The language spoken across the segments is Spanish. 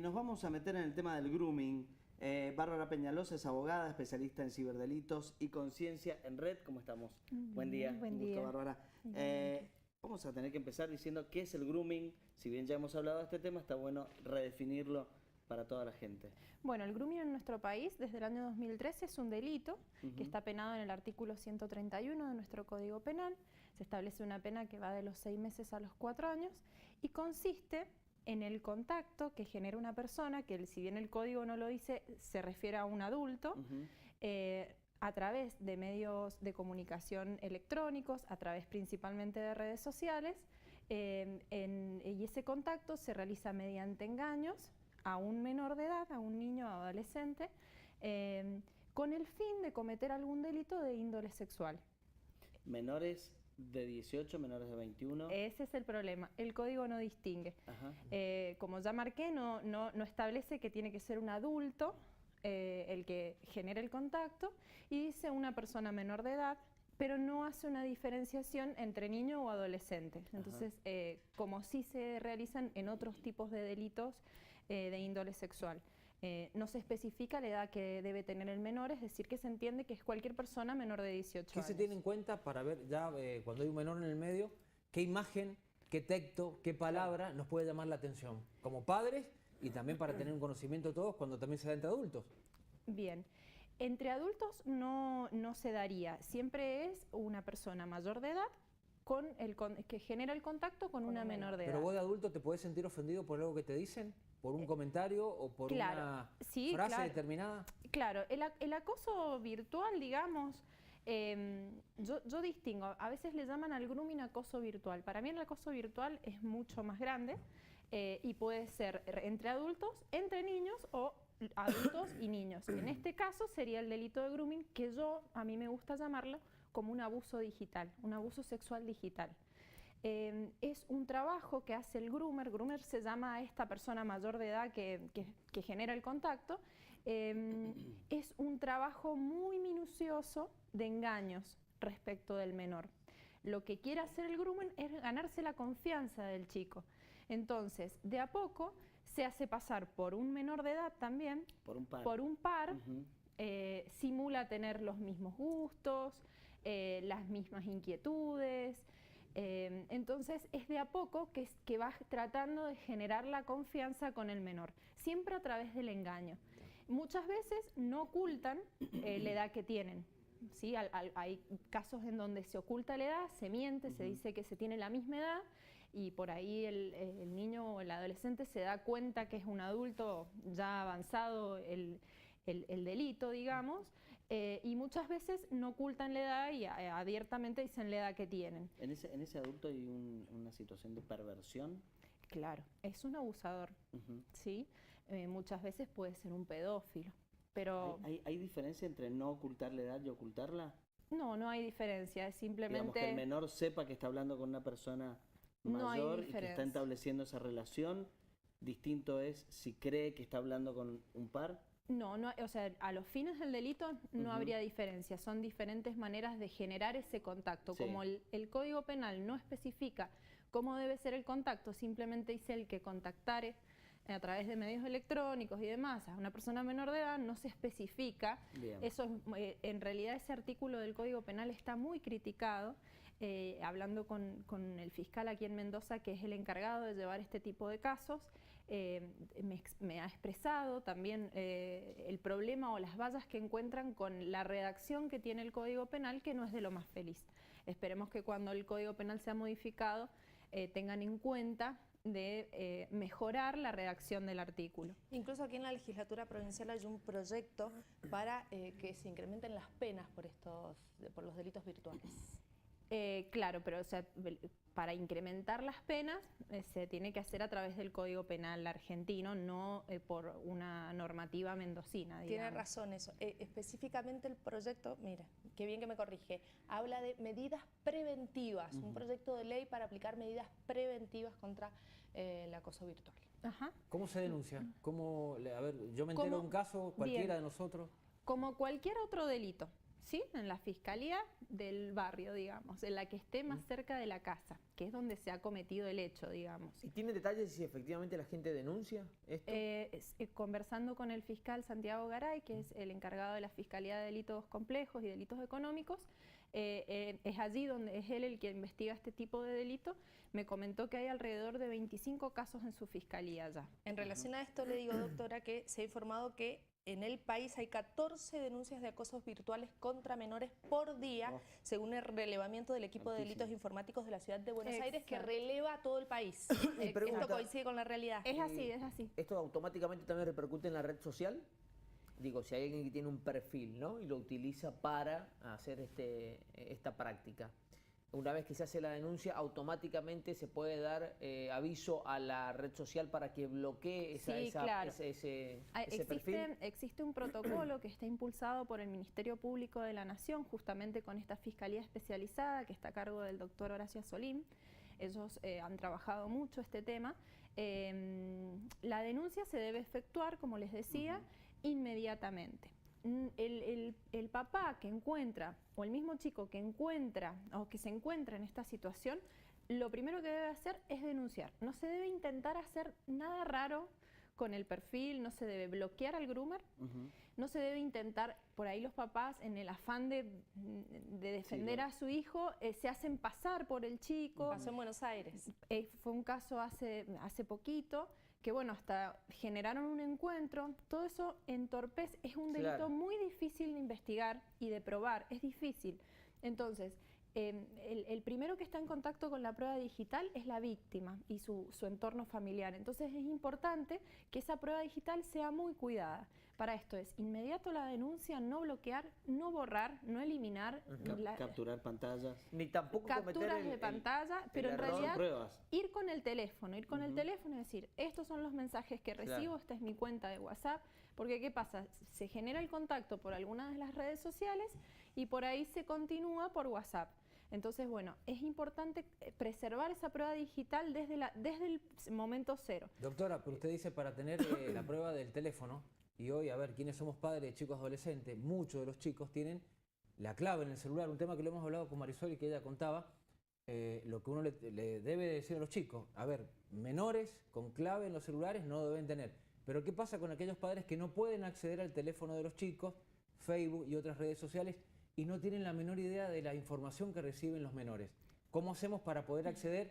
nos vamos a meter en el tema del grooming. Bárbara Peñalosa es abogada, especialista en ciberdelitos y conciencia en red. ¿Cómo estamos? Buen día. Buen Un gusto, día. Bárbara. Vamos a tener que empezar diciendo qué es el grooming. Si bien ya hemos hablado de este tema, está bueno redefinirlo para toda la gente. Bueno, el grooming en nuestro país desde el año 2013 es un delito que está penado en el artículo 131 de nuestro Código Penal. Se establece una pena que va de los 6 meses a los 4 años y consiste en el contacto que genera una persona, que si bien el código no lo dice, se refiere a un adulto, a través de medios de comunicación electrónicos, a través principalmente de redes sociales, y ese contacto se realiza mediante engaños a un menor de edad, a un niño o adolescente, con el fin de cometer algún delito de índole sexual. Menores de 18, menores de 21. Ese es el problema, el código no distingue. Como ya marqué, no establece que tiene que ser un adulto el que genere el contacto, y dice una persona menor de edad, pero no hace una diferenciación entre niño o adolescente. Entonces, como sí se realizan en otros tipos de delitos de índole sexual. No se especifica la edad que debe tener el menor, es decir, que se entiende que es cualquier persona menor de 18 años. ¿Qué se tiene en cuenta para ver ya cuando hay un menor en el medio, qué imagen, qué texto, qué palabra nos puede llamar la atención? Como padres y también para tener un conocimiento todos cuando también se da entre adultos. Bien. Entre adultos no se daría. Siempre es una persona mayor de edad que genera el contacto con una menor de edad. Pero vos de adulto te podés sentir ofendido por algo que te dicen, por un comentario o por una frase determinada. Claro, el acoso virtual, digamos, yo distingo, a veces le llaman al grooming acoso virtual. Para mí el acoso virtual es mucho más grande y puede ser entre adultos, entre niños o adultos y niños. En este caso sería el delito de grooming, que a mí me gusta llamarlo como un abuso digital, un abuso sexual digital. Es un trabajo que hace el groomer. Groomer se llama a esta persona mayor de edad que genera el contacto. Es un trabajo muy minucioso de engaños respecto del menor. Lo que quiere hacer el groomer es ganarse la confianza del chico. Entonces, de a poco se hace pasar por un menor de edad también, por un par, simula tener los mismos gustos, las mismas inquietudes. Entonces es de a poco que vas tratando de generar la confianza con el menor, siempre a través del engaño. Muchas veces no ocultan la edad que tienen. ¿Sí? Hay casos en donde se oculta la edad, se miente, se dice que se tiene la misma edad, y por ahí el niño o el adolescente se da cuenta que es un adulto ya avanzado el delito, digamos, y muchas veces no ocultan la edad y abiertamente dicen la edad que tienen. ¿En ese adulto hay una situación de perversión? Claro, es un abusador, ¿sí? Muchas veces puede ser un pedófilo, pero... ¿Hay diferencia entre no ocultar la edad y ocultarla? No hay diferencia, es simplemente... Digamos que el menor sepa que está hablando con una persona mayor y que está estableciendo esa relación. Distinto es si cree que está hablando con un par. No, o sea, a los fines del delito no habría diferencia. Son diferentes maneras de generar ese contacto. Sí. Como el Código Penal no especifica cómo debe ser el contacto, simplemente dice el que contactare a través de medios electrónicos y demás a una persona menor de edad, no se especifica. Eso en realidad ese artículo del Código Penal está muy criticado. Hablando con el fiscal aquí en Mendoza, que es el encargado de llevar este tipo de casos, me ha expresado también el problema o las vallas que encuentran con la redacción que tiene el Código Penal, que no es de lo más feliz. Esperemos que cuando el Código Penal sea modificado tengan en cuenta de mejorar la redacción del artículo. Incluso aquí en la legislatura provincial hay un proyecto para que se incrementen las penas por los delitos virtuales. Claro, pero o sea, para incrementar las penas se tiene que hacer a través del Código Penal argentino, no por una normativa mendocina, digamos. Tiene razón eso. Específicamente el proyecto, mira, qué bien que me corrige, habla de medidas preventivas, un proyecto de ley para aplicar medidas preventivas contra el acoso virtual. ¿Cómo se denuncia? A ver, yo me entero de un caso, cualquiera de nosotros. Como cualquier otro delito. ¿sí? En la fiscalía del barrio, digamos, en la que esté más cerca de la casa, que es donde se ha cometido el hecho, digamos. ¿Y tiene detalles si efectivamente la gente denuncia esto? Conversando con el fiscal Santiago Garay, que es el encargado de la Fiscalía de Delitos Complejos y Delitos Económicos, es allí donde es él el que investiga este tipo de delito, me comentó que hay alrededor de 25 casos en su fiscalía ya. En relación a esto le digo, doctora, que se ha informado que en el país hay 14 denuncias de acosos virtuales contra menores por día, según el relevamiento del equipo de delitos informáticos de la ciudad de Buenos Aires, que releva a todo el país. Esto coincide con la realidad. Es así, es así. ¿Esto automáticamente también repercute en la red social? Digo, si hay alguien que tiene un perfil, ¿no?, y lo utiliza para hacer esta práctica. Una vez que se hace la denuncia, automáticamente se puede dar aviso a la red social para que bloquee ese perfil. Existe un protocolo que está impulsado por el Ministerio Público de la Nación, justamente con esta fiscalía especializada que está a cargo del doctor Horacio Solín. Ellos han trabajado mucho este tema. La denuncia se debe efectuar, como les decía, inmediatamente. El papá que encuentra, o el mismo chico que encuentra, o que se encuentra en esta situación, lo primero que debe hacer es denunciar. No se debe intentar hacer nada raro con el perfil, no se debe bloquear al groomer, no se debe intentar, por ahí los papás en el afán de defender a su hijo, se hacen pasar por el chico. Pasó en Buenos Aires. Fue un caso hace poquito, que bueno, hasta generaron un encuentro, todo eso entorpece, es un delito muy difícil de investigar y de probar, es difícil. Entonces, el primero que está en contacto con la prueba digital es la víctima y su entorno familiar. Entonces es importante que esa prueba digital sea muy cuidada. Para esto es inmediato la denuncia, no bloquear, no borrar, no eliminar. Capturar pantallas. Ni tampoco capturas de pantalla, pero en realidad pruebas. Ir con el teléfono, y decir, estos son los mensajes que recibo, esta es mi cuenta de WhatsApp, porque ¿qué pasa? Se genera el contacto por alguna de las redes sociales y por ahí se continúa por WhatsApp. Entonces, bueno, es importante preservar esa prueba digital desde el momento cero. Doctora, pero usted dice para tener la prueba del teléfono, y hoy, a ver, quienes somos padres de chicos adolescentes, muchos de los chicos tienen la clave en el celular, un tema que lo hemos hablado con Marisol y que ella contaba, lo que uno le debe decir a los chicos, a ver, menores con clave en los celulares no deben tener. Pero ¿qué pasa con aquellos padres que no pueden acceder al teléfono de los chicos, Facebook y otras redes sociales, y no tienen la menor idea de la información que reciben los menores? ¿Cómo hacemos para poder acceder,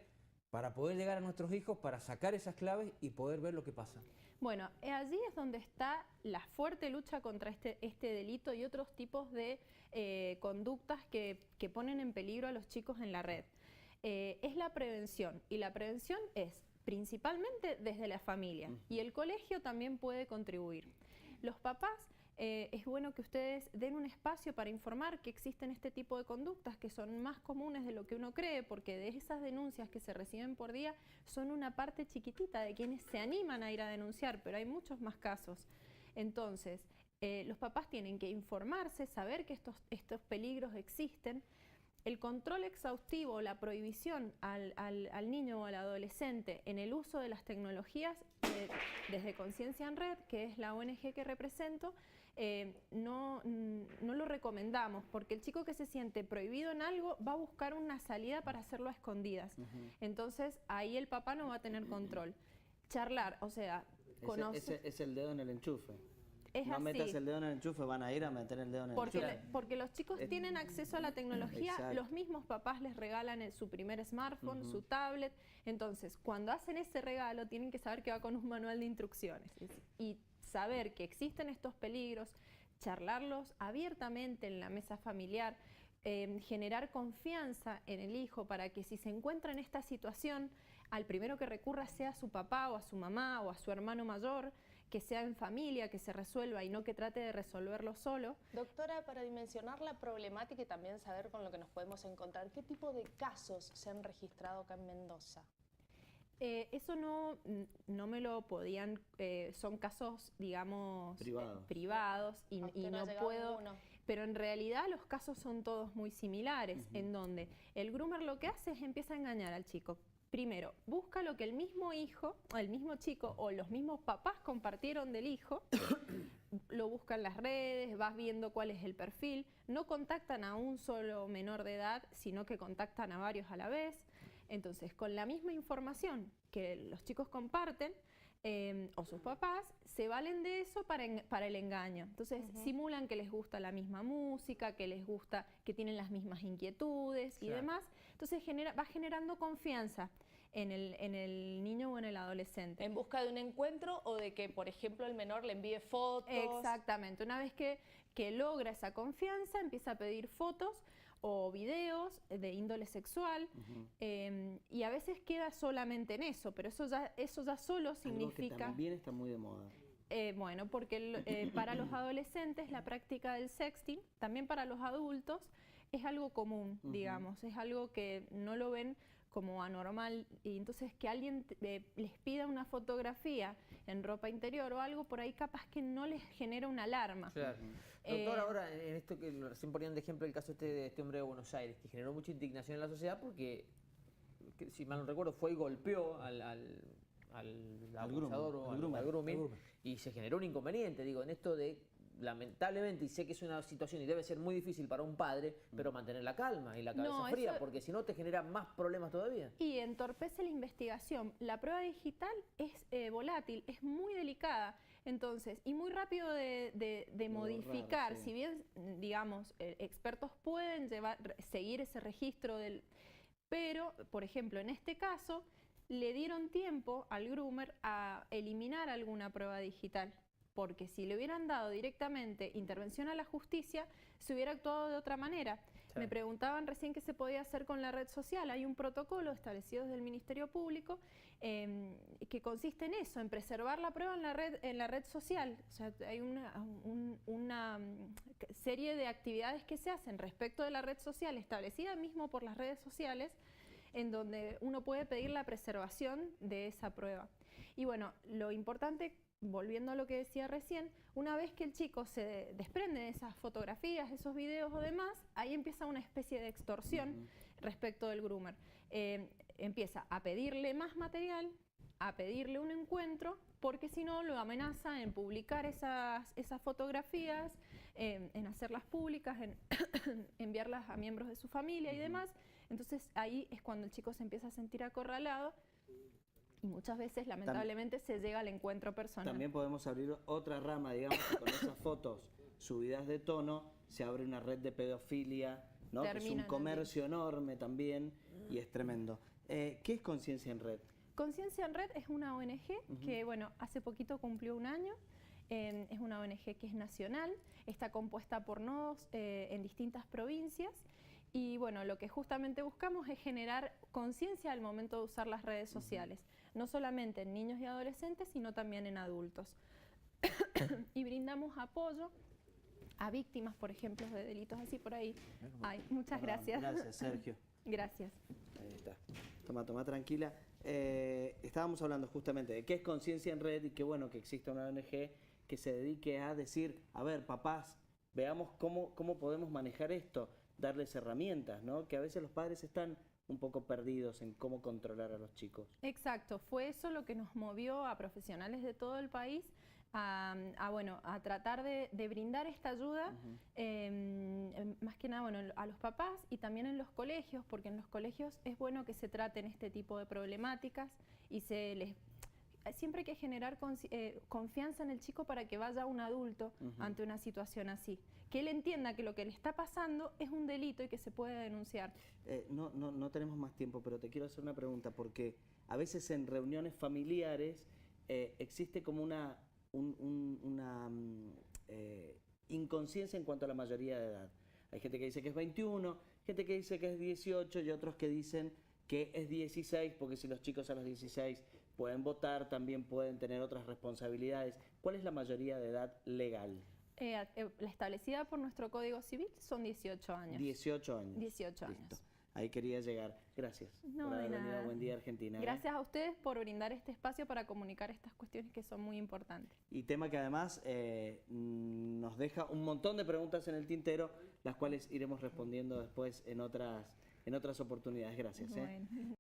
para poder llegar a nuestros hijos, para sacar esas claves y poder ver lo que pasa? Bueno, allí es donde está la fuerte lucha contra este delito y otros tipos de conductas que ponen en peligro a los chicos en la red. Es la prevención, y la prevención es principalmente desde la familia, y el colegio también puede contribuir. Los papás, es bueno que ustedes den un espacio para informar que existen este tipo de conductas que son más comunes de lo que uno cree, porque de esas denuncias que se reciben por día son una parte chiquitita de quienes se animan a ir a denunciar, pero hay muchos más casos. Entonces, los papás tienen que informarse, saber que estos peligros existen. El control exhaustivo, la prohibición al niño o al adolescente en el uso de las tecnologías, desde Conciencia en Red, que es la ONG que represento, no lo recomendamos, porque el chico que se siente prohibido en algo va a buscar una salida para hacerlo a escondidas. Entonces ahí el papá no va a tener control. Charlar, o sea, ese es el dedo en el enchufe. No así. metas el dedo en el enchufe, van a ir a meter el dedo en el enchufe. Porque los chicos tienen acceso a la tecnología, los mismos papás les regalan su primer smartphone, su tablet. Entonces, cuando hacen ese regalo, tienen que saber que va con un manual de instrucciones. Y saber que existen estos peligros, charlarlos abiertamente en la mesa familiar, generar confianza en el hijo para que si se encuentra en esta situación, al primero que recurra sea a su papá o a su mamá o a su hermano mayor, que sea en familia, que se resuelva y no que trate de resolverlo solo. Doctora, para dimensionar la problemática y también saber con lo que nos podemos encontrar, ¿qué tipo de casos se han registrado acá en Mendoza? Eso no me lo podían, son casos, digamos, privados y no puedo... Pero en realidad los casos son todos muy similares, en donde el groomer lo que hace es empieza a engañar al chico. primero, busca lo que el mismo hijo, el mismo chico o los mismos papás compartieron del hijo, lo busca en las redes, vas viendo cuál es el perfil, no contactan a un solo menor de edad, sino que contactan a varios a la vez. Entonces, con la misma información que los chicos comparten, o sus papás, se valen de eso para el engaño. Entonces simulan que les gusta la misma música, que les gusta, que tienen las mismas inquietudes y demás. Entonces va generando confianza en el niño o en el adolescente. ¿En busca de un encuentro o de que, por ejemplo, el menor le envíe fotos? Exactamente. Una vez que logra esa confianza, empieza a pedir fotos o videos de índole sexual, y a veces queda solamente en eso, pero eso ya solo significa... Algo que también está muy de moda. Bueno, porque para los adolescentes la práctica del sexting, también para los adultos, es algo común, digamos, es algo que no lo ven como anormal, y entonces que alguien les pida una fotografía en ropa interior o algo, por ahí capaz que no les genera una alarma. Claro. Doctor, ahora en esto que recién ponían de ejemplo el caso de este hombre de Buenos Aires, que generó mucha indignación en la sociedad porque, si mal no recuerdo, fue y golpeó al abusador o al grooming, y se generó un inconveniente, digo, en esto de, lamentablemente, y sé que es una situación y debe ser muy difícil para un padre, pero mantener la calma y la cabeza fría, porque si no te genera más problemas todavía. Y entorpece la investigación. La prueba digital es volátil, es muy delicada, entonces, y muy rápido de modificar. Si bien, digamos, expertos pueden seguir ese registro pero, por ejemplo, en este caso, le dieron tiempo al groomer a eliminar alguna prueba digital, porque si le hubieran dado directamente intervención a la justicia, se hubiera actuado de otra manera. Me preguntaban recién qué se podía hacer con la red social. Hay un protocolo establecido desde el Ministerio Público que consiste en eso, en preservar la prueba en la red social. O sea, hay una serie de actividades que se hacen respecto de la red social, establecida mismo por las redes sociales, en donde uno puede pedir la preservación de esa prueba. Y bueno, lo importante, volviendo a lo que decía recién, una vez que el chico se desprende de esas fotografías, esos videos o demás, ahí empieza una especie de extorsión respecto del groomer. Empieza a pedirle más material, a pedirle un encuentro, porque si no lo amenaza en publicar esas fotografías, en hacerlas públicas, en enviarlas a miembros de su familia y demás. Entonces ahí es cuando el chico se empieza a sentir acorralado y muchas veces, lamentablemente, se llega al encuentro personal. También podemos abrir otra rama, digamos, que con esas fotos subidas de tono se abre una red de pedofilia, ¿no? Que es un comercio enorme también y es tremendo. ¿Qué es Conciencia en Red? Conciencia en Red es una ONG que, bueno, hace poquito cumplió un año. Es una ONG que es nacional, está compuesta por nodos en distintas provincias. Y bueno, lo que justamente buscamos es generar conciencia al momento de usar las redes sociales, no solamente en niños y adolescentes, sino también en adultos. Y brindamos apoyo a víctimas, por ejemplo, de delitos así por ahí. Ay, muchas gracias. Gracias, Sergio. Gracias. Ahí está. Toma, tranquila. Estábamos hablando justamente de qué es Conciencia en Red y qué bueno que exista una ONG que se dedique a decir, a ver, papás, veamos cómo podemos manejar esto, darles herramientas, ¿no? Que a veces los padres están un poco perdidos en cómo controlar a los chicos. Exacto, fue eso lo que nos movió a profesionales de todo el país a tratar de brindar esta ayuda, más que nada, bueno, a los papás y también en los colegios, porque en los colegios es bueno que se traten este tipo de problemáticas y siempre hay que generar confianza en el chico para que vaya un adulto ante una situación así. Que él entienda que lo que le está pasando es un delito y que se puede denunciar. No tenemos más tiempo, pero te quiero hacer una pregunta, porque a veces en reuniones familiares existe como una inconsciencia en cuanto a la mayoría de edad. Hay gente que dice que es 21, gente que dice que es 18 y otros que dicen que es 16, porque si los chicos a los 16 pueden votar, también pueden tener otras responsabilidades. ¿Cuál es la mayoría de edad legal? La establecida por nuestro Código Civil son 18 años. 18 años. 18 años. Listo. Ahí quería llegar. Gracias. No, por haber de venido nada. a Buen Día Argentina. Gracias a ustedes por brindar este espacio para comunicar estas cuestiones que son muy importantes. Y tema que además nos deja un montón de preguntas en el tintero, las cuales iremos respondiendo después en otras oportunidades. Gracias. Bueno.